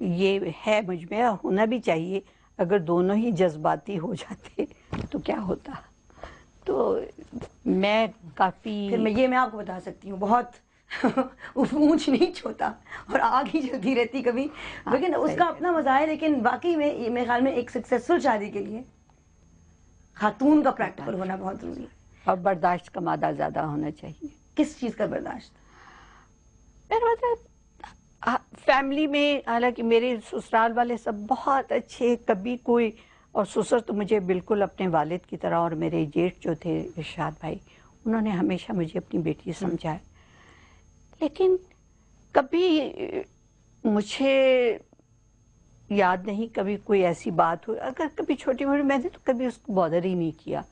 یہ ہے مجھ میں، ہونا بھی چاہیے. اگر دونوں ہی جذباتی ہو جاتے تو کیا ہوتا. تو میں کافی پھر میں آپ کو بتا سکتی ہوں، بہت اونچ نیچ ہوتا اور آگ ہی جلتی رہتی کبھی، لیکن اس کا اپنا مزہ ہے. لیکن واقعی میں میرے خیال میں ایک سکسیسفل شادی کے لیے خاتون کا پریکٹیکل ہونا بہت ضروری ہے. اور برداشت کا مادہ زیادہ ہونا چاہیے. کس چیز کا برداشت؟ میرا مطلب فیملی میں، حالانکہ میرے سسرال والے سب بہت اچھے، کبھی کوئی، اور سسر تو مجھے بالکل اپنے والد کی طرح، اور میرے جیٹھ جو تھے ارشاد بھائی، انہوں نے ہمیشہ مجھے اپنی بیٹی سمجھا ہے. لیکن کبھی مجھے یاد نہیں کبھی کوئی ایسی بات ہو، اگر کبھی چھوٹی موٹی، میں نے تو کبھی اس کو بادر ہی نہیں کیا.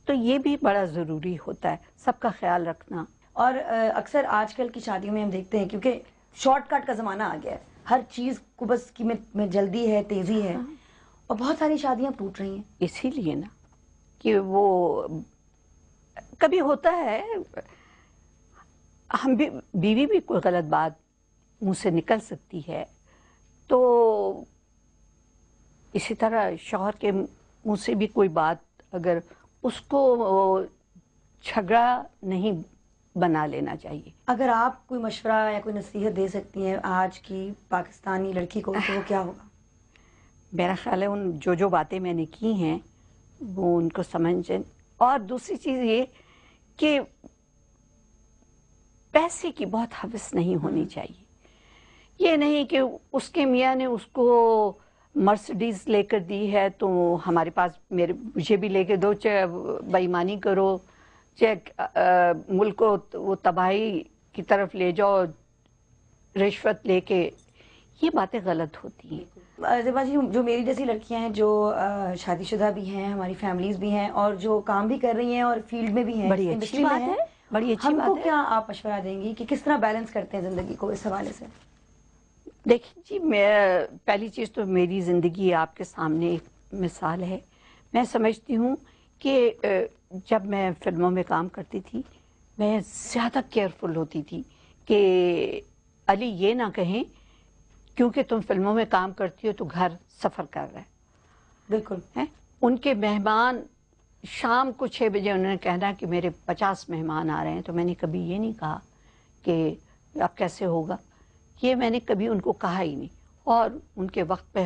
تو یہ بھی بڑا ضروری ہوتا ہے، سب کا خیال رکھنا. اور اکثر آج کل کی شادیوں میں ہم دیکھتے ہیں، کیونکہ شارٹ کٹ کا زمانہ آ گیا ہے، ہر چیز کو بس کی میں جلدی ہے، تیزی ہے، اور بہت ساری شادیاں ٹوٹ رہی ہیں. اسی لیے نا کہ وہ کبھی ہوتا ہے، ہم بھی، بیوی بھی کوئی غلط بات منہ سے نکل سکتی ہے، تو اسی طرح شوہر کے منہ سے بھی کوئی بات، اگر اس کو جھگڑا نہیں بنا لینا چاہیے. اگر آپ کوئی مشورہ یا کوئی نصیحت دے سکتی ہیں آج کی پاکستانی لڑکی کو تو وہ کیا ہوگا؟ میرا خیال ہے ان جو باتیں میں نے کی ہیں وہ ان کو سمجھیں. اور دوسری چیز یہ کہ پیسے کی بہت ہوس نہیں ہونی چاہیے. یہ نہیں کہ اس کے میاں نے اس کو مرسڈیز لے کر دی ہے تو ہمارے پاس مجھے بھی لے کے دو، چاہے بے ایمانی کرو، چاہے ملک کو وہ تباہی کی طرف لے جاؤ رشوت لے کے. یہ باتیں غلط ہوتی ہیں. زیبا جی، جو میری جیسی لڑکیاں ہیں، جو شادی شدہ بھی ہیں، ہماری فیملیز بھی ہیں، اور جو کام بھی کر رہی ہیں اور فیلڈ میں بھی ہیں، بڑی اچھی بات ہے، بڑی اچھی ہم بات کو ہے. کیا آپ مشورہ دیں گی کہ کس طرح بیلنس کرتے ہیں زندگی کو اس حوالے سے؟ دیکھیں جی، پہلی چیز تو میری زندگی آپ کے سامنے ایک مثال ہے. میں سمجھتی ہوں کہ جب میں فلموں میں کام کرتی تھی، میں زیادہ کیئرفل ہوتی تھی کہ علی یہ نہ کہیں کیونکہ تم فلموں میں کام کرتی ہو تو گھر سفر کر رہا ہے. بالکل. ان کے مہمان شام کو 6 بجے انہوں نے کہنا کہ میرے 50 مہمان آ رہے ہیں، تو میں نے کبھی یہ نہیں کہا کہ اب کیسے ہوگا. یہ میں نے کبھی ان کو کہا ہی نہیں. اور ان کے وقت پہ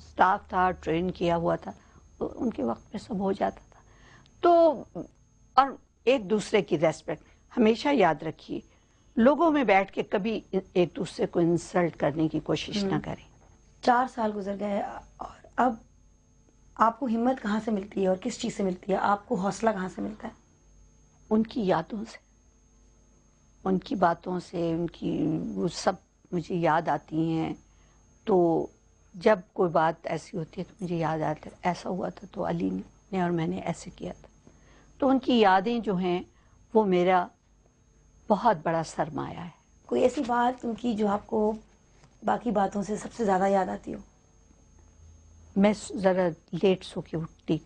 سٹاف تھا، ٹرین کیا ہوا تھا، تو ان کے وقت پہ سب ہو جاتا تھا. تو اور ایک دوسرے کی ریسپیکٹ ہمیشہ یاد رکھیے. لوگوں میں بیٹھ کے کبھی ایک دوسرے کو انسلٹ کرنے کی کوشش نہ کریں. 4 سال گزر گئے، اور اب آپ کو ہمت کہاں سے ملتی ہے اور کس چیز سے ملتی ہے؟ آپ کو حوصلہ کہاں سے ملتا ہے؟ ان کی یادوں سے، ان کی باتوں سے، ان کی وہ سب مجھے یاد آتی ہیں. تو جب کوئی بات ایسی ہوتی ہے تو مجھے یاد آتا ہے ایسا ہوا تھا تو علی نے اور میں نے ایسے کیا تھا. تو ان کی یادیں جو ہیں وہ میرا بہت بڑا سرمایہ ہے. کوئی ایسی بات ان کی جو آپ کو باقی باتوں سے سب سے زیادہ یاد آتی ہو؟ میں ذرا لیٹ سو کے اٹھتی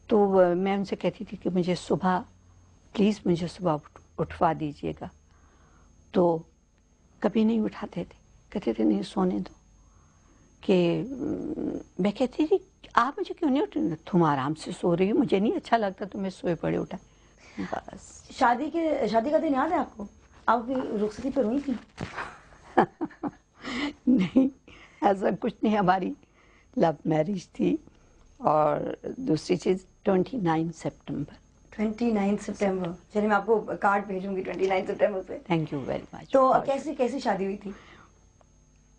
تو میں ان سے کہتی تھی کہ مجھے صبح، پلیز مجھے صبح اٹھوا دیجیے گا. تو کبھی نہیں اٹھاتے تھے، کہتے تھے نہیں سونے دو. کہ میں کہتی تھی آپ مجھے کیوں نہیں اٹھا، تم آرام سے سو رہی ہو، مجھے نہیں اچھا لگتا تمہیں سوئے پڑے اٹھا. بس. شادی کا دن یاد ہے آپ کو؟ آپ کی رخصتی پہ روئی تھی؟ نہیں، ایسا کچھ نہیں. ہماری لو میرج تھی. اور دوسری چیز 29 سپٹمبر. 29 سپٹمبر. چلیے میں آپ کو کارڈ بھیجوں گی 29 سپٹمبر پہ. Thank you very much. تو کیسی شادی ہوئی تھی؟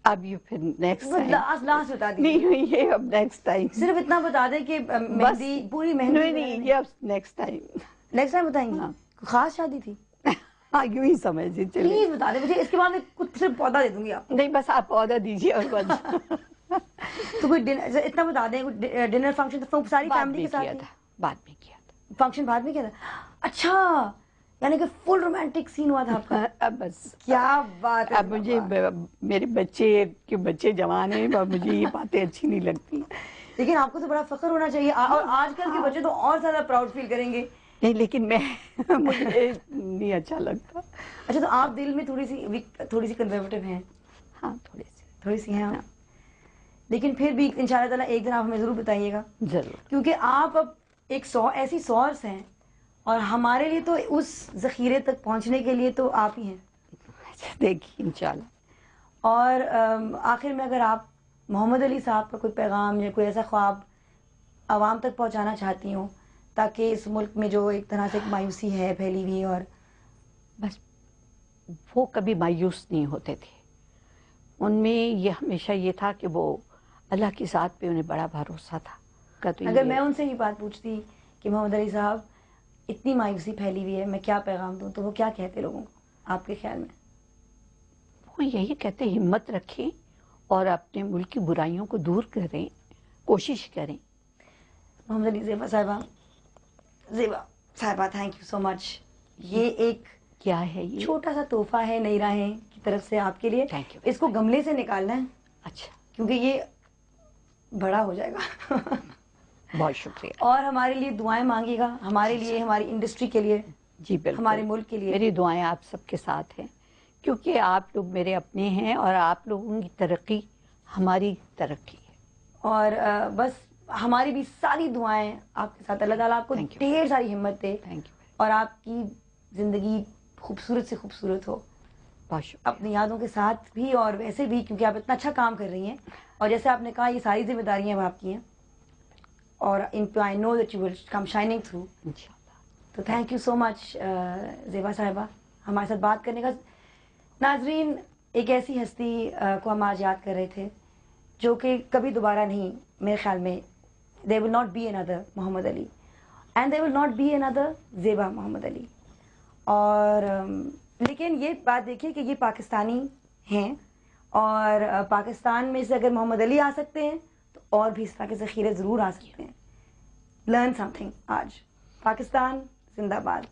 اب یہ پھر نیکسٹ ٹائم. لاسٹ بتا دیجیے. نہیں ہوئی ہے، اب نیکسٹ ٹائم. صرف اتنا بتا دیں کہ مہندی، پوری مہندی. نہیں، یہ اب نیکسٹ ٹائم. نیکسٹ ٹائم بتائیں گے. خاص شادی تھی؟ ہاں یوں ہی سمجھ لیجیے. پلیز بتا دیں مجھے، اس کے بعد میں کچھ صرف پودا دے دوں گی آپ کو. نہیں بس آپ پودا دیجیے اور بس. تو کوئی اتنا بتا دیں، ڈنر فنکشن ساری فیملی کے ساتھ کیا تھا، بعد میں کیا تھا. فنکشن بعد میں کیا تھا؟ اچھا، یعنی کہ فل رومانٹک سین ہوا تھا آپ کا. اب بس کیا بات ہے. اب مجھے میرے بچے جوان ہیں اور مجھے یہ باتیں اچھی نہیں لگتی. لیکن آپ کو تو بڑا فخر ہونا چاہیے، اور آج کل کے بچے تو اور زیادہ پراؤڈ فیل کریں گے. نہیں لیکن مجھے نہیں اچھا لگتا. اچھا، تو آپ دل میں تھوڑی سی کنزرویٹو ہیں؟ ہاں تھوڑی سی. تھوڑی سی ہیں آپ. لیکن پھر بھی انشاءاللہ تعالیٰ ایک دن آپ ہمیں ضرور بتائیے گا, ضرور. کیونکہ آپ اب ایک ایسی سورس ہیں, اور ہمارے لیے تو اس ذخیرے تک پہنچنے کے لیے تو آپ ہی ہیں. دیکھیے انشاءاللہ. اور آخر میں اگر آپ محمد علی صاحب کا کوئی پیغام یا کوئی ایسا خواب عوام تک پہنچانا چاہتی ہوں, تاکہ اس ملک میں جو ایک طرح سے ایک مایوسی ہے پھیلی ہوئی, اور بس وہ کبھی مایوس نہیں ہوتے تھے. ان میں یہ ہمیشہ یہ تھا کہ وہ اللہ کی ذات پہ انہیں بڑا بھروسہ تھا. اگر میں ان سے یہ بات پوچھتی کہ محمد علی صاحب اتنی مایوسی پھیلی ہوئی ہے, میں کیا پیغام دوں, تو وہ کیا کہتے لوگوں کو آپ کے خیال میں؟ وہ یہی کہتے ہمت رکھیں اور اپنے ملک کی برائیوں کو دور کریں, کوشش کریں. محمد علی زیبا صاحبہ تھینک یو سو مچ. یہ ایک کیا ہے یہ؟ چھوٹا سا تحفہ ہے نئی راہیں کی طرف سے آپ کے لیے. Thank you. اس کو گملے سے نکالنا ہے, اچھا, کیونکہ یہ بڑا ہو جائے گا. بہت شکریہ. اور ہمارے لیے دعائیں مانگے گا, ہمارے لیے, ہماری انڈسٹری کے لیے, جی بالکل, ہمارے ملک کے لیے. میری دعائیں آپ سب کے ساتھ ہیں, کیونکہ آپ لوگ میرے اپنے ہیں اور آپ لوگوں کی ترقی ہماری ترقی ہے. اور بس ہماری بھی ساری دعائیں آپ کے ساتھ. اللہ تعالیٰ آپ کو Thank you. ڈھیر ساری ہمت دے, تھینک یو. اور آپ کی زندگی خوبصورت سے خوبصورت ہو, بہت شکریہ. اپنی یادوں کے ساتھ بھی اور ویسے بھی, کیونکہ آپ اتنا اچھا کام کر رہی ہیں. اور جیسے آپ نے کہا یہ ساری ذمہ داریاں اب آپ کی ہیں, اور ان پہ I know that you will come shining through. انشاءاللہ. تو تھینک یو سو مچ زیبا صاحبہ ہمارے ساتھ بات کرنے کا. ناظرین, ایک ایسی ہستی کو ہم آج یاد کر رہے تھے جو کہ کبھی دوبارہ نہیں, میرے خیال میں there will not be another Muhammad Ali, and there will not be another زیبا محمد علی. اور لیکن یہ بات دیکھیے کہ یہ پاکستانی ہیں, اور پاکستان میں سے اگر محمد علی آ سکتے ہیں تو اور بھی اس طرح کے ذخیرے ضرور آ سکتے ہیں. Learn some thing. آج پاکستان زندہ باد.